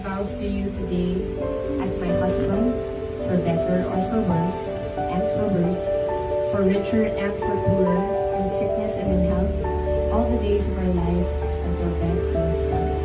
vows to you today as my husband, for better or for worse, and for worse, for richer and for poorer, in sickness and in health, all the days of our life until death do us part.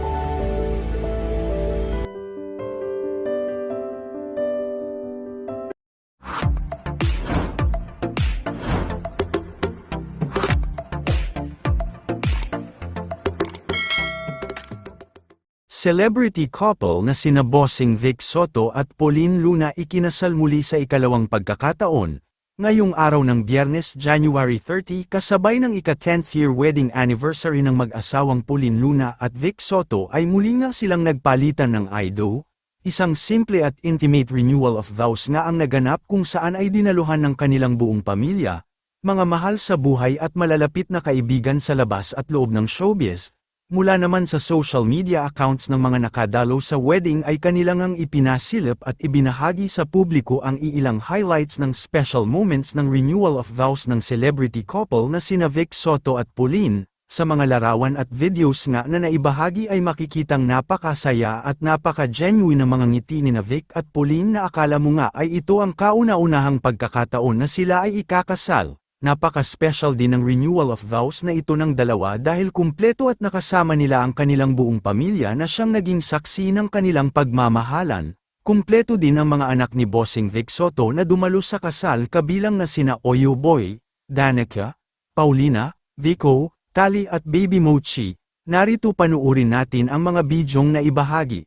Celebrity couple na sina Bossing Vic Soto at Pauline Luna ikinasal muli sa ikalawang pagkakataon, ngayong araw ng Biyernes, January 30, kasabay ng ika-10th year wedding anniversary ng mag-asawang Pauline Luna at Vic Soto ay muli nga silang nagpalitan ng I-Do, isang simple at intimate renewal of vows nga ang naganap kung saan ay dinaluhan ng kanilang buong pamilya, mga mahal sa buhay at malalapit na kaibigan sa labas at loob ng showbiz. Mula naman sa social media accounts ng mga nakadalo sa wedding ay kanilang ang ipinasilip at ibinahagi sa publiko ang iilang highlights ng special moments ng renewal of vows ng celebrity couple na sina Vic Soto at Pauline. Sa mga larawan at videos nga na naibahagi ay makikitang napakasaya at napaka-genuine na mga ngiti ni Vic at Pauline na akala mo nga ay ito ang kauna-unahang pagkakataon na sila ay ikakasal. Napaka-special din ng renewal of vows na ito ng dalawa dahil kumpleto at nakasama nila ang kanilang buong pamilya na siyang naging saksi ng kanilang pagmamahalan. Kumpleto din ang mga anak ni Bossing Vic Soto na dumalo sa kasal kabilang na sina Oyo Boy, Danica, Paulina, Vico, Tali at Baby Mochi. Narito panuurin natin ang mga bidyong na ibahagi.